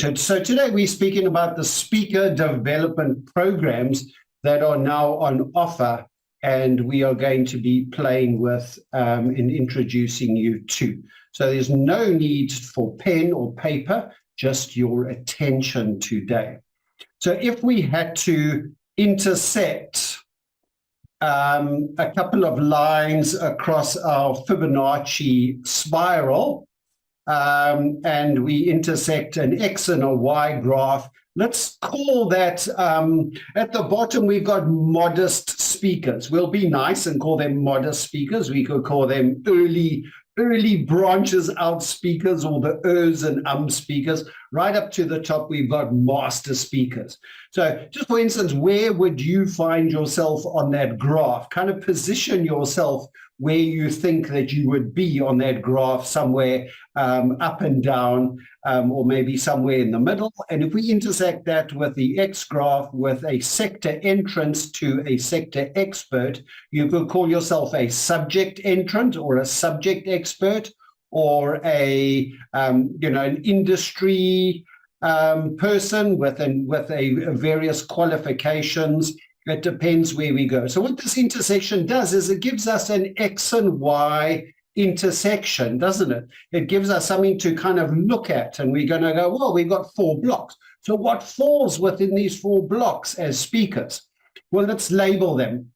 So today we're speaking about the speaker development programs that are now on offer, and we are going to be playing with and introducing you to. So there's no need for pen or paper, just your attention today. So if we had to intersect a couple of lines across our Fibonacci spiral, and we intersect an X and a Y graph. Let's call that, at the bottom, we've got modest speakers. We'll be nice and call them modest speakers. We could call them early branches out speakers, or the ers and speakers. Right up to the top, we've got master speakers. So just for instance, where would you find yourself on that graph? Kind of position yourself where you think that you would be on that graph, somewhere up and down, or maybe somewhere in the middle. And if we intersect that with the X graph with a sector entrance to a sector expert, you could call yourself a subject entrant or a subject expert, or a an industry person with various qualifications. It depends where we go. So what this intersection does is it gives us an X and Y intersection, doesn't it? It gives us something to kind of look at, and we're going to go, well, we've got 4 blocks. So what falls within these 4 blocks as speakers? Well, let's label them.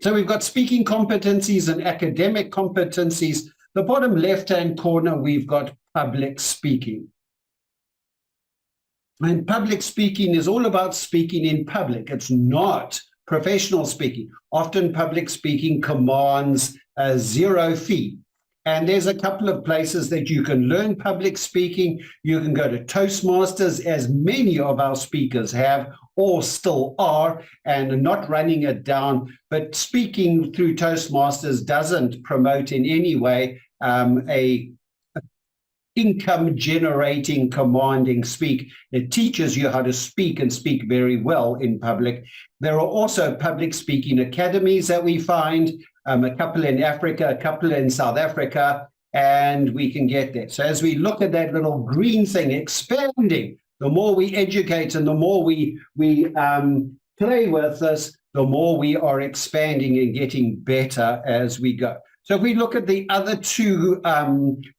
So we've got speaking competencies and academic competencies. The bottom left-hand corner, we've got public speaking. And public speaking is all about speaking in public. It's not professional speaking. Often public speaking commands a 0 fee. And there's a couple of places that you can learn public speaking. You can go to Toastmasters, as many of our speakers have or still are, and not running it down. But speaking through Toastmasters doesn't promote in any way a income generating, commanding speak. It teaches you how to speak and speak very well in public. There are also public speaking academies that we find, a couple in Africa, a couple in South Africa, and we can get there. So as we look at that little green thing expanding, the more we educate and the more we play with this, the more we are expanding and getting better as we go. So if we look at the other 2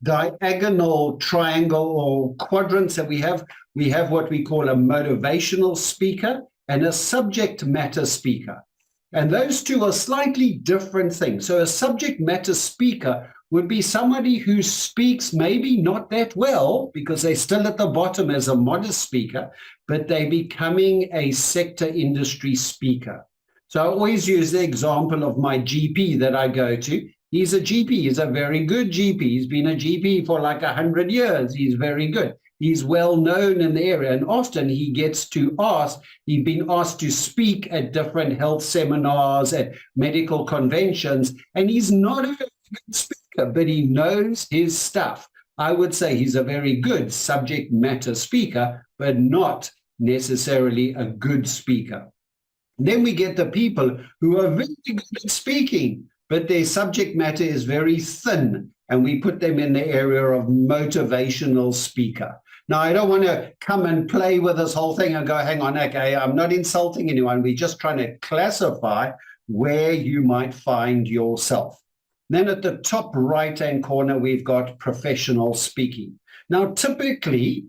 diagonal triangle or quadrants that we have what we call a motivational speaker and a subject matter speaker. And those 2 are slightly different things. So a subject matter speaker would be somebody who speaks maybe not that well, because they're still at the bottom as a modest speaker, but they're becoming a sector industry speaker. So I always use the example of my GP that I go to. He's a GP. He's a very good GP. He's been a GP for like 100 years. He's very good. He's well known in the area. And often he's been asked to speak at different health seminars, at medical conventions. And he's not a good speaker, but he knows his stuff. I would say he's a very good subject matter speaker, but not necessarily a good speaker. Then we get the people who are very good at speaking, but their subject matter is very thin, and we put them in the area of motivational speaker. Now, I don't want to come and play with this whole thing and go, hang on, okay, I'm not insulting anyone. We're just trying to classify where you might find yourself. Then at the top right-hand corner, we've got professional speaking. Now, typically,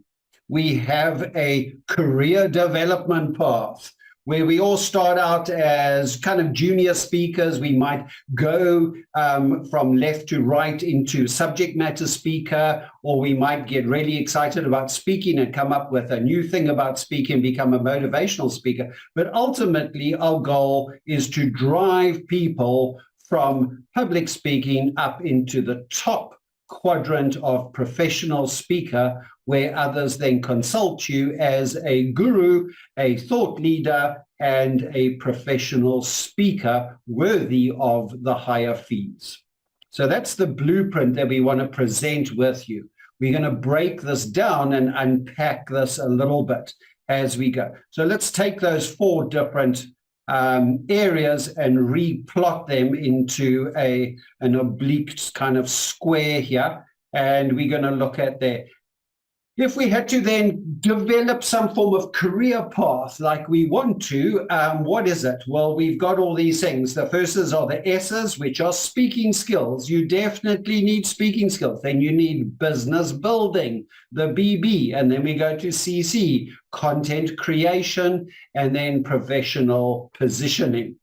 we have a career development path, where we all start out as kind of junior speakers. We might go from left to right into subject matter speaker, or we might get really excited about speaking and come up with a new thing about speaking, become a motivational speaker. But ultimately, our goal is to drive people from public speaking up into the top quadrant of professional speaker, where others then consult you as a guru, a thought leader, and a professional speaker worthy of the higher fees. So that's the blueprint that we want to present with you. We're going to break this down and unpack this a little bit as we go. So let's take those 4 different areas and replot them into an oblique kind of square here. And we're going to look at there. If we had to then develop some form of career path like we want to, what is it? Well, we've got all these things. The first are the S's, which are speaking skills. You definitely need speaking skills. Then you need business building, the BB, and then we go to CC, content creation, and then professional positioning.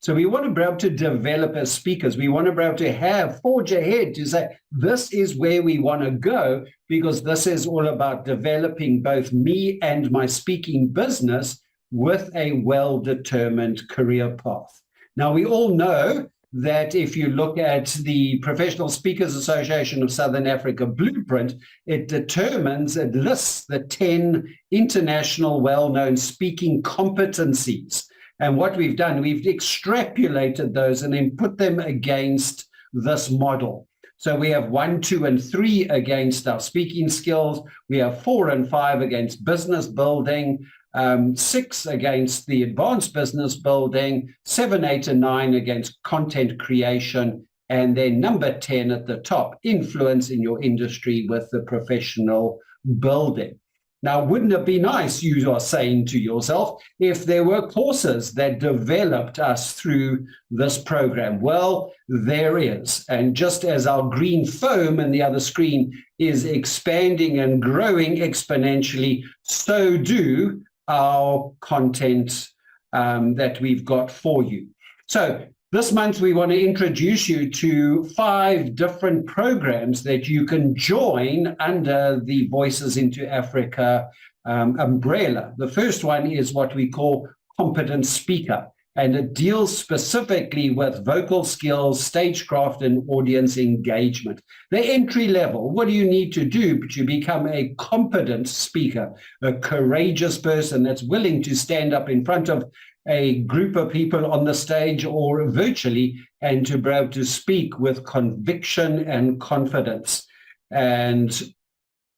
So we want to be able to develop as speakers. We want to be able to forge ahead to say, this is where we want to go, because this is all about developing both me and my speaking business with a well-determined career path. Now, we all know that if you look at the Professional Speakers Association of Southern Africa blueprint, it lists the 10 international well-known speaking competencies. And what we've done, we've extrapolated those and then put them against this model. So we have 1, 2, and 3 against our speaking skills. We have 4 and 5 against business building, 6 against the advanced business building, 7, 8, and 9 against content creation, and then number 10 at the top, influence in your industry with the professional building. Now, wouldn't it be nice, you are saying to yourself, if there were courses that developed us through this program? Well, there is. And just as our green foam in the other screen is expanding and growing exponentially, so do our content that we've got for you. So this month, we want to introduce you to 5 different programs that you can join under the Voices into Africa umbrella. The first one is what we call Competent Speaker, and it deals specifically with vocal skills, stagecraft, and audience engagement. The entry level, what do you need to do to become a competent speaker, a courageous person that's willing to stand up in front of a group of people on the stage or virtually, and to be able to speak with conviction and confidence and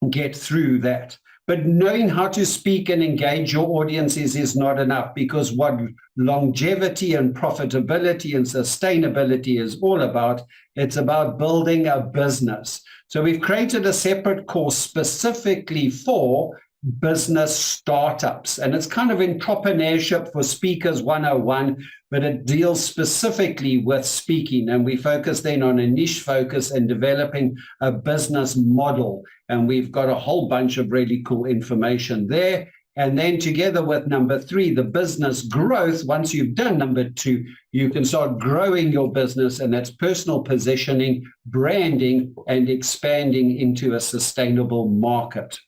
get through that. But knowing how to speak and engage your audiences is not enough, because what longevity and profitability and sustainability is all about, it's about building a business. So we've created a separate course specifically for business startups, and it's kind of entrepreneurship for speakers 101, but it deals specifically with speaking, and we focus then on a niche focus and developing a business model, and we've got a whole bunch of really cool information there. And then together with number 3, the business growth, once you've done number 2, you can start growing your business, and that's personal positioning, branding, and expanding into a sustainable market.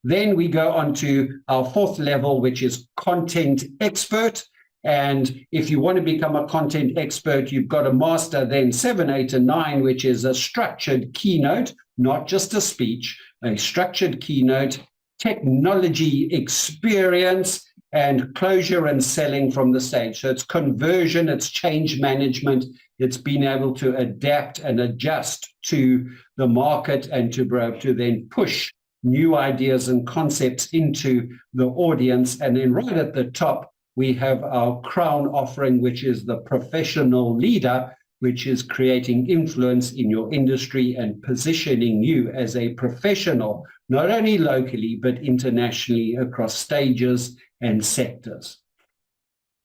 Then we go on to our 4th level, which is content expert. And if you want to become a content expert, you've got to master then 7, 8, and 9, which is a structured keynote, not just a speech, a structured keynote, technology experience, and closure and selling from the stage. So it's conversion, it's change management, it's being able to adapt and adjust to the market and to be able to then push new ideas and concepts into the audience. And then right at the top, we have our crown offering, which is the professional leader, which is creating influence in your industry and positioning you as a professional, not only locally, but internationally across stages and sectors.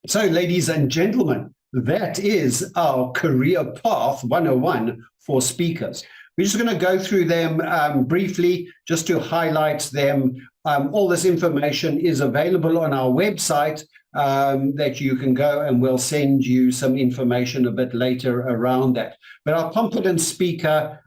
So, ladies and gentlemen, that is our career path 101 for speakers. We're just going to go through them briefly, just to highlight them. All this information is available on our website that you can go, and we'll send you some information a bit later around that. But our competent speaker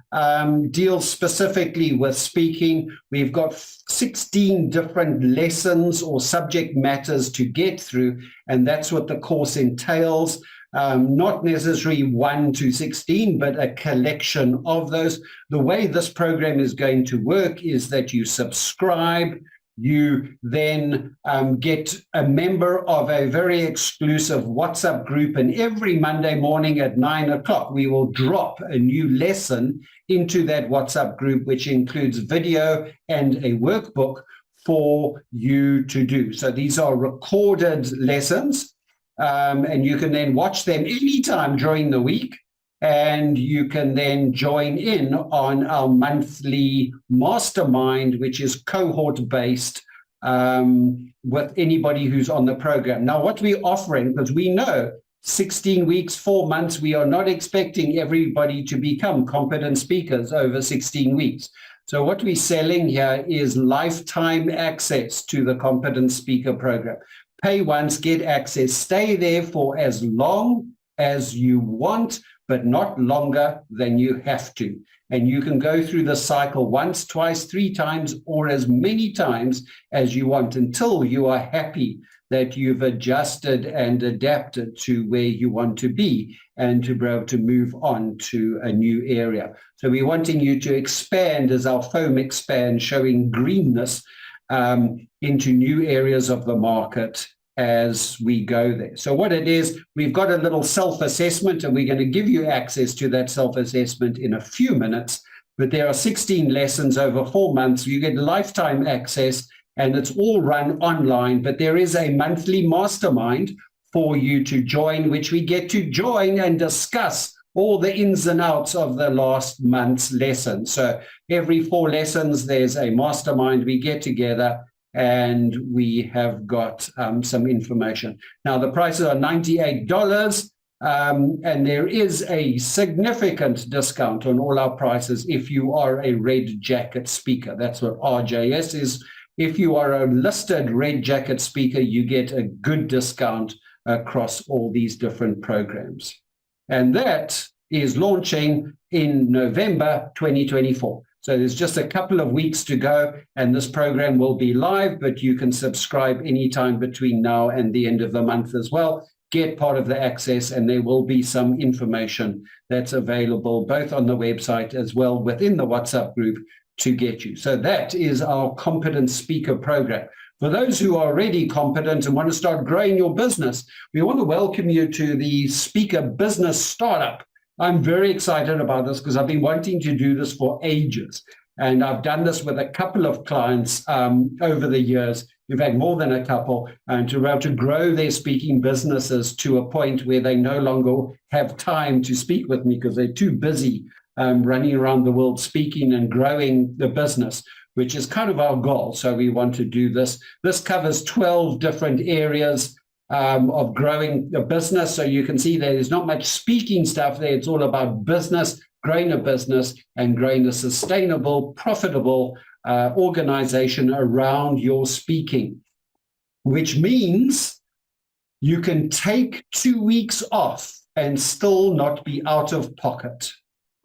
deals specifically with speaking. We've got 16 different lessons or subject matters to get through, and that's what the course entails. Not necessarily 1 to 16, but a collection of those. The way this program is going to work is that you subscribe, you then get a member of a very exclusive WhatsApp group, and every Monday morning at 9 o'clock, we will drop a new lesson into that WhatsApp group, which includes video and a workbook for you to do. So these are recorded lessons. And you can then watch them anytime during the week. And you can then join in on our monthly mastermind, which is cohort-based, with anybody who's on the program. Now, what we're offering, because we know 16 weeks, 4 months, we are not expecting everybody to become competent speakers over 16 weeks. So what we're selling here is lifetime access to the competent speaker program. Pay once, get access, stay there for as long as you want, but not longer than you have to. And you can go through the cycle once, twice, 3 times, or as many times as you want until you are happy that you've adjusted and adapted to where you want to be and to be able to move on to a new area. So we're wanting you to expand as our foam expands, showing greenness into new areas of the market as we go there. So what it is, we've got a little self-assessment, and we're going to give you access to that self-assessment in a few minutes. But there are 16 lessons over 4 months. You get lifetime access, and it's all run online. But there is a monthly mastermind for you to join, which we get to join and discuss all the ins and outs of the last month's lesson. So every 4 lessons, there's a mastermind. We get together and we have got some information. Now, the prices are $98, and there is a significant discount on all our prices if you are a Red Jacket speaker. That's what RJS is. If you are a listed Red Jacket speaker, you get a good discount across all these different programs. And that is launching in November 2024. So there's just a couple of weeks to go, and this program will be live, but you can subscribe anytime between now and the end of the month as well. Get part of the access, and there will be some information that's available both on the website as well within the WhatsApp group to get you. So that is our Competent Speaker program. For those who are already competent and want to start growing your business, we want to welcome you to the Speaker Business Startup. I'm very excited about this because I've been wanting to do this for ages. And I've done this with a couple of clients over the years. In fact, more than a couple, and to be able to grow their speaking businesses to a point where they no longer have time to speak with me because they're too busy running around the world speaking and growing the business, which is kind of our goal. So we want to do this. This covers 12 different areas of growing a business. So you can see there's not much speaking stuff there. It's all about business, growing a business, and growing a sustainable, profitable organization around your speaking, which means you can take 2 weeks off and still not be out of pocket.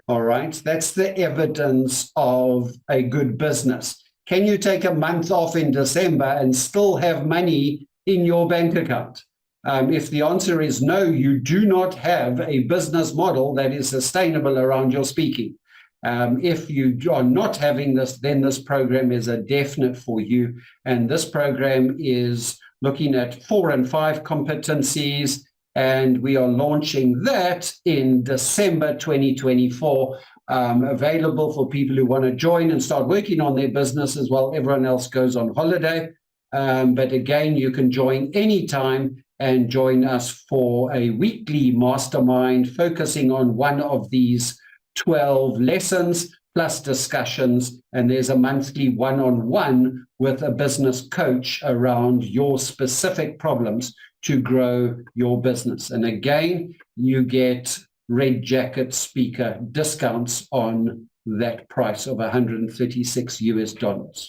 All right, that's the evidence of a good business. Can you take a month off in December and still have money in your bank account? If the answer is no, you do not have a business model that is sustainable around your speaking. If you are not having this, then this program is a definite for you. And this program is looking at 4 and 5 competencies, and we are launching that in December 2024, available for people who want to join and start working on their businesses while everyone else goes on holiday. But again, you can join anytime and join us for a weekly mastermind focusing on one of these 12 lessons plus discussions. And there's a monthly one-on-one with a business coach around your specific problems to grow your business. And again, you get Red Jacket speaker discounts on that price of $136.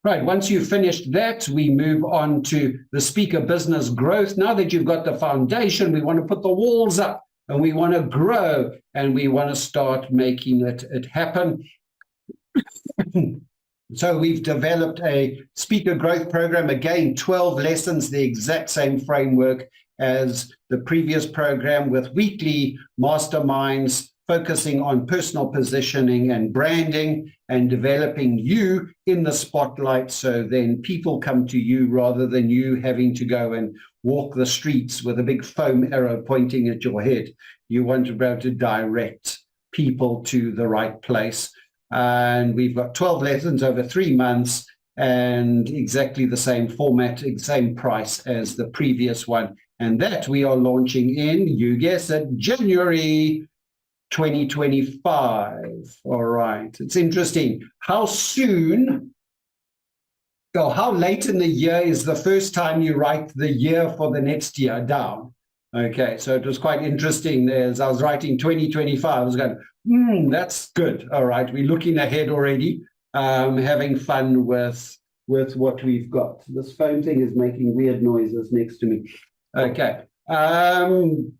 Right, once you've finished that, we move on to the speaker business growth. Now that you've got the foundation, we want to put the walls up and we want to grow and we want to start making it happen. So we've developed a speaker growth program, again, 12 lessons, the exact same framework as the previous program, with weekly masterminds focusing on personal positioning and branding and developing you in the spotlight, so then people come to you rather than you having to go and walk the streets with a big foam arrow pointing at your head. You want to be able to direct people to the right place. And we've got 12 lessons over 3 months and exactly the same format, same price as the previous one. And that we are launching in, you guessed it, January 2025. All right. It's interesting. How soon or how late in the year is the first time you write the year for the next year down? Okay, so it was quite interesting. As I was writing 2025, I was going, that's good. All right, we're looking ahead already, having fun with what we've got. This phone thing is making weird noises next to me. Okay. And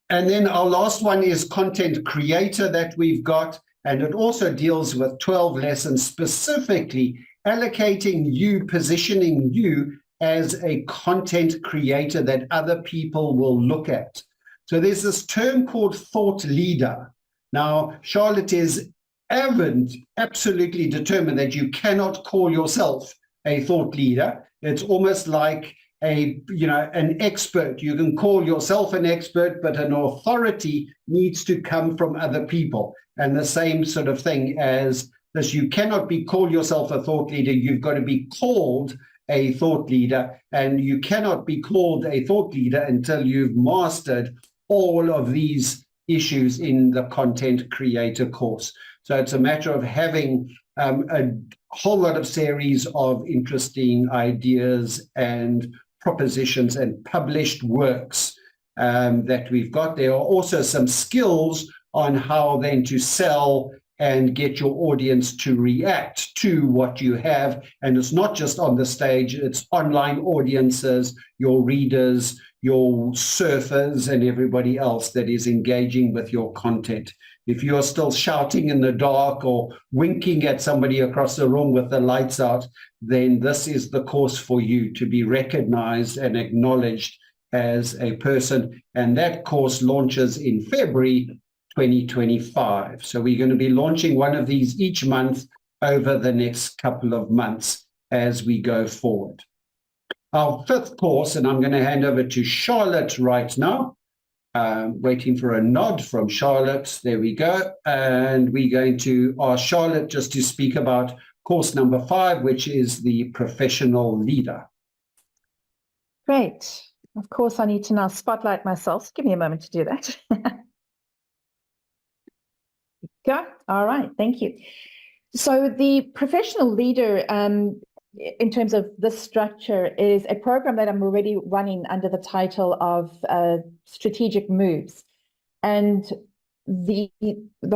then our last one is content creator that we've got, and it also deals with 12 lessons specifically allocating you, positioning you as a content creator that other people will look at. So there's this term called thought leader. Now, Charlotte is absolutely determined that you cannot call yourself a thought leader. It's almost like an expert. You can call yourself an expert, but an authority needs to come from other people. And the same sort of thing as this, you cannot call yourself a thought leader. You've got to be called a thought leader, and you cannot be called a thought leader until you've mastered all of these issues in the content creator course. So it's a matter of having a whole lot of series of interesting ideas and propositions and published works that we've got. There are also some skills on how then to sell and get your audience to react to what you have. And it's not just on the stage, it's online audiences, your readers, your surfers, and everybody else that is engaging with your content. If you're still shouting in the dark or winking at somebody across the room with the lights out, then this is the course for you to be recognized and acknowledged as a person. And that course launches in February 2025. So we're going to be launching one of these each month over the next couple of months as we go forward. Our fifth course, and I'm going to hand over to Charlotte right now. Waiting for a nod from Charlotte. There we go. And we're going to ask Charlotte just to speak about course number 5, which is the professional leader. Great. Of course, I need to now spotlight myself. Give me a moment to do that. Go. All right. Thank you. So the professional leader, in terms of this structure, is a program that I'm already running under the title of Strategic Moves. And the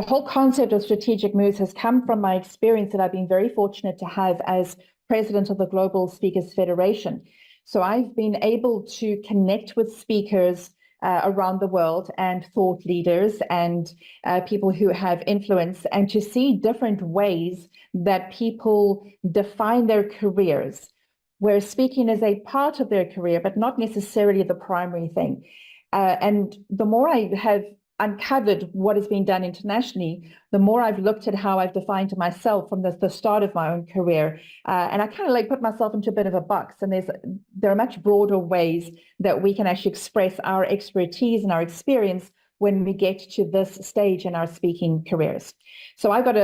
whole concept of strategic moves has come from my experience that I've been very fortunate to have as president of the Global Speakers Federation. So I've been able to connect with speakers around the world and thought leaders and people who have influence, and to see different ways that people define their careers, where speaking is a part of their career, but not necessarily the primary thing. And the more I have uncovered what has been done internationally, the more I've looked at how I've defined myself from the start of my own career. And I kind of like put myself into a bit of a box, and there are much broader ways that we can actually express our expertise and our experience when we get to this stage in our speaking careers. So I've got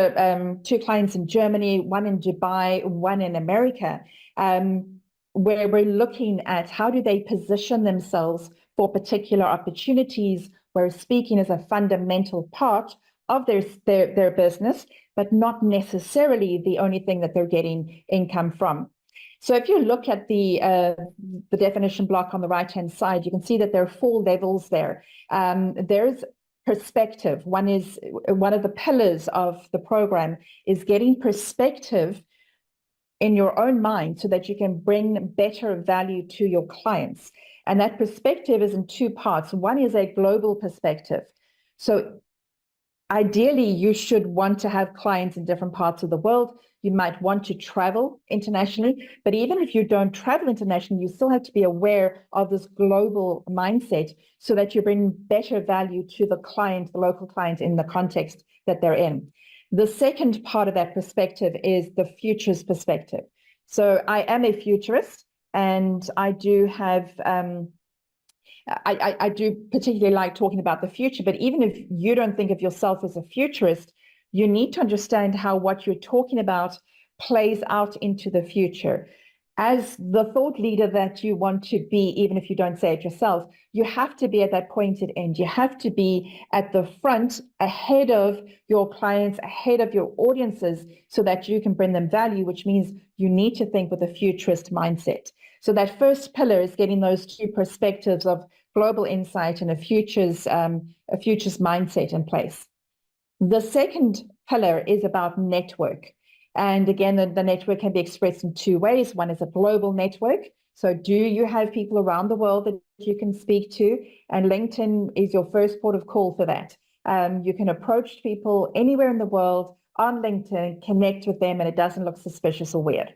2 clients in Germany, one in Dubai, one in America, where we're looking at how do they position themselves for particular opportunities where speaking is a fundamental part of their business, but not necessarily the only thing that they're getting income from. So if you look at the definition block on the right-hand side, you can see that there are 4 levels there. There's perspective. One of the pillars of the program is getting perspective in your own mind so that you can bring better value to your clients. And that perspective is in 2 parts. One is a global perspective. So ideally, you should want to have clients in different parts of the world. You might want to travel internationally, but even if you don't travel internationally, you still have to be aware of this global mindset so that you bring better value to the client, the local client, in the context that they're in. The second part of that perspective is the futurist perspective. So I am a futurist, and I do have, I do particularly like talking about the future, but even if you don't think of yourself as a futurist, you need to understand how what you're talking about plays out into the future. as the thought leader that you want to be, even if you don't say it yourself, you have to be at that pointed end. You have to be at the front, ahead of your clients, ahead of your audiences, so that you can bring them value, which means you need to think with a futurist mindset. So that first pillar is getting those two perspectives of global insight and a futures mindset in place. The second pillar is about network. And again, the network can be expressed in two ways. One is a global network. So do you have people around the world that you can speak to? And LinkedIn is your first port of call for that. You can approach people anywhere in the world on LinkedIn, connect with them, and it doesn't look suspicious or weird.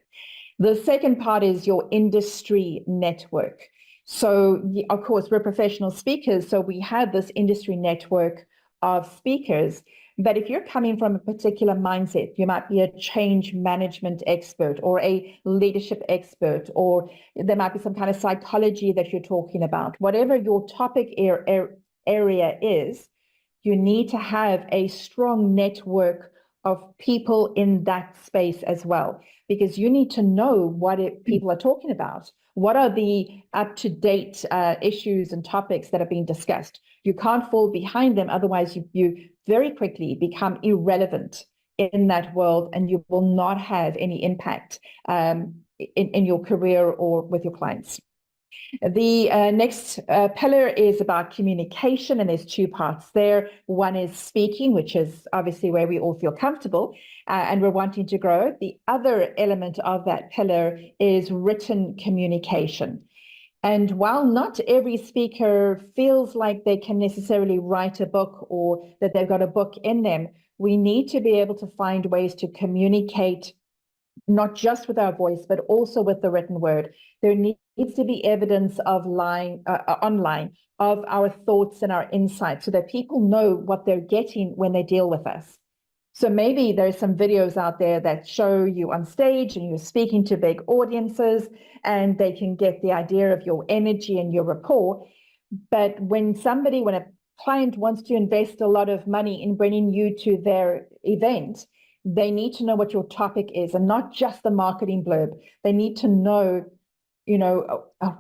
The second part is your industry network. So, of course, we're professional speakers, so we have this industry network of speakers. But if you're coming from a particular mindset, you might be a change management expert or a leadership expert, or there might be some kind of psychology that you're talking about. Whatever your topic area is, you need to have a strong network of people in that space as well, because you need to know what people are talking about. What are the up-to-date issues and topics that are being discussed? You can't fall behind them, otherwise you very quickly become irrelevant in that world, and you will not have any impact in your career or with your clients. The next pillar is about communication, and there's two parts there. One is speaking, which is obviously where we all feel comfortable and we're wanting to grow. The other element of that pillar is written communication. And while not every speaker feels like they can necessarily write a book or that they've got a book in them, we need to be able to find ways to communicate not just with our voice, but also with the written word. There needs to be evidence of online of our thoughts and our insights, so that people know what they're getting when they deal with us. So maybe there's some videos out there that show you on stage and you're speaking to big audiences, and they can get the idea of your energy and your rapport. But when a client wants to invest a lot of money in bringing you to their event, they need to know what your topic is, and not just the marketing blurb. They need to know,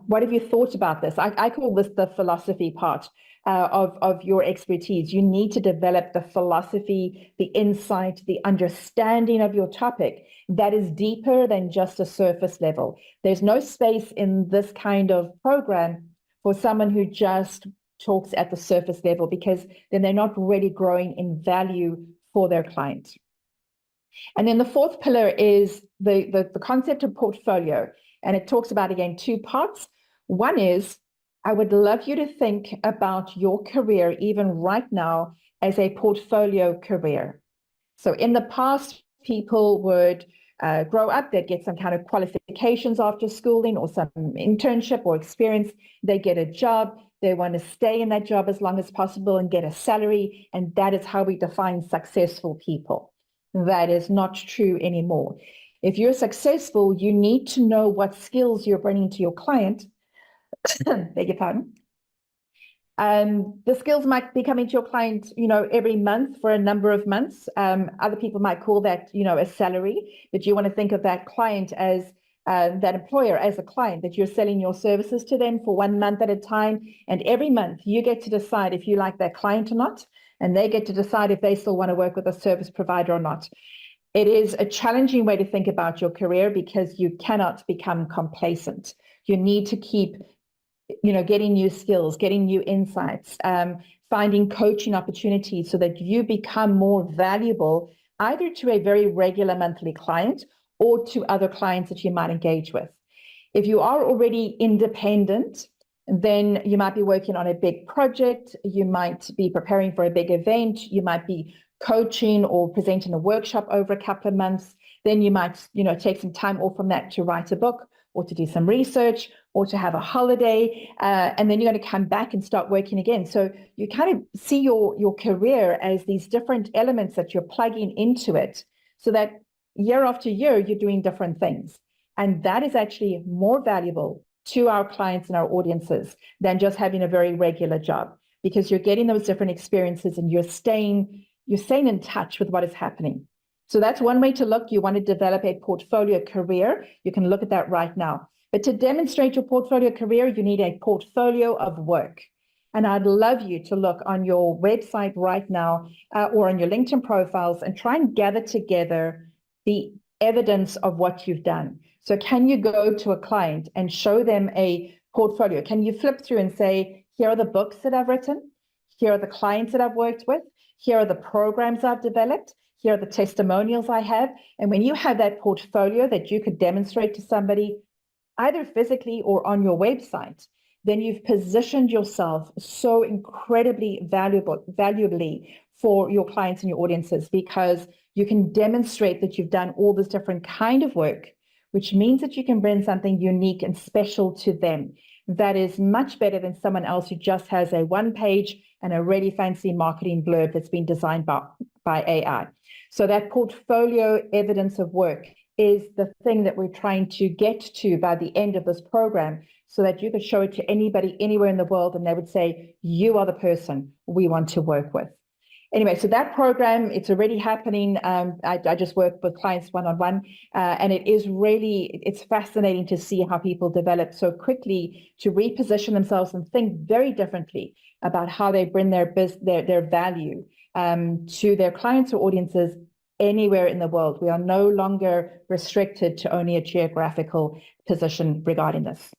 what have you thought about this? I call this the philosophy part of your expertise. You need to develop the philosophy, the insight, the understanding of your topic that is deeper than just a surface level. There's no space in this kind of program for someone who just talks at the surface level, because then they're not really growing in value for their client. And then the fourth pillar is the concept of portfolio. And it talks about, again, two parts. One is, I would love you to think about your career, even right now, as a portfolio career. So in the past, people would grow up, they'd get some kind of qualifications after schooling or some internship or experience. They get a job. They want to stay in that job as long as possible and get a salary. And that is how we define successful people. That is not true anymore. If you're successful, you need to know what skills you're bringing to your client. Beg your pardon. The skills might be coming to your client, every month for a number of months. Other people might call that, a salary, but you want to think of that client as that employer as a client, that you're selling your services to them for 1 month at a time. And every month you get to decide if you like that client or not, and they get to decide if they still want to work with a service provider or not. It is a challenging way to think about your career, because you cannot become complacent. You need to keep, getting new skills, getting new insights, finding coaching opportunities so that you become more valuable, either to a very regular monthly client or to other clients that you might engage with. If you are already independent, then you might be working on a big project, you might be preparing for a big event, you might be coaching or presenting a workshop over a couple of months. Then you might, take some time off from that to write a book or to do some research or to have a holiday. And then you're going to come back and start working again. So you kind of see your career as these different elements that you're plugging into it, so that year after year, you're doing different things. And that is actually more valuable to our clients and our audiences than just having a very regular job, because you're getting those different experiences and you're staying in touch with what is happening. So that's one way to look. You want to develop a portfolio career. You can look at that right now. But to demonstrate your portfolio career, you need a portfolio of work. And I'd love you to look on your website right now or on your LinkedIn profiles and try and gather together the evidence of what you've done. So can you go to a client and show them a portfolio? Can you flip through and say, here are the books that I've written. Here are the clients that I've worked with. Here are the programs I've developed. Here are the testimonials I have. And when you have that portfolio that you could demonstrate to somebody, either physically or on your website, then you've positioned yourself so incredibly valuably for your clients and your audiences, because you can demonstrate that you've done all this different kind of work, which means that you can bring something unique and special to them. That is much better than someone else who just has a one page and a really fancy marketing blurb that's been designed by AI. So that portfolio evidence of work is the thing that we're trying to get to by the end of this program, so that you could show it to anybody anywhere in the world and they would say, you are the person we want to work with. Anyway, so that program, it's already happening. I just work with clients one-on-one, and it's fascinating to see how people develop so quickly to reposition themselves and think very differently about how they bring their value to their clients or audiences anywhere in the world. We are no longer restricted to only a geographical position regarding this.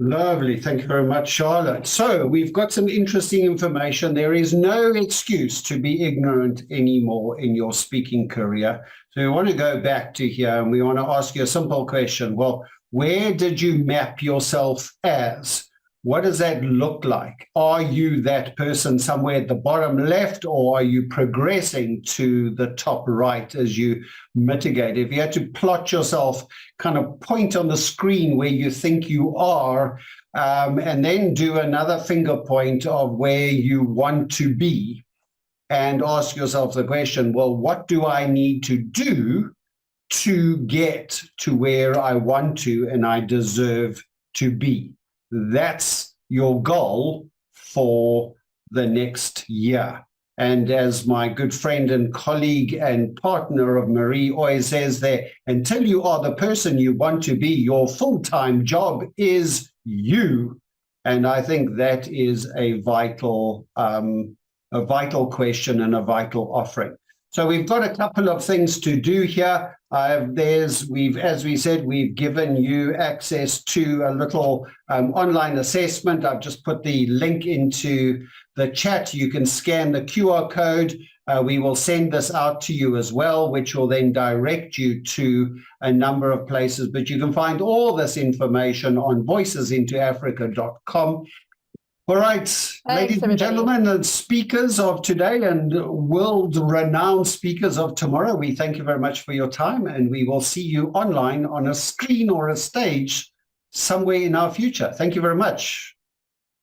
Lovely. Thank you very much, Charlotte. So we've got some interesting information. There is no excuse to be ignorant anymore in your speaking career. So we want to go back to here and we want to ask you a simple question. Well, where did you map yourself as? What does that look like? Are you that person somewhere at the bottom left, or are you progressing to the top right as you mitigate? If you had to plot yourself, kind of point on the screen where you think you are, and then do another finger point of where you want to be, and ask yourself the question, well, what do I need to do to get to where I want to and I deserve to be? That's your goal for the next year. And as my good friend and colleague and partner of Marie always says there, until you are the person you want to be, your full-time job is you. And I think that is a vital question and a vital offering. So we've got a couple of things to do here. As we said, we've given you access to a little online assessment. I've just put the link into the chat. You can scan the QR code. We will send this out to you as well, which will then direct you to a number of places. But you can find all this information on voicesintoafrica.com. All right, ladies and gentlemen, and speakers of today and world-renowned speakers of tomorrow, we thank you very much for your time, and we will see you online on a screen or a stage somewhere in our future. Thank you very much.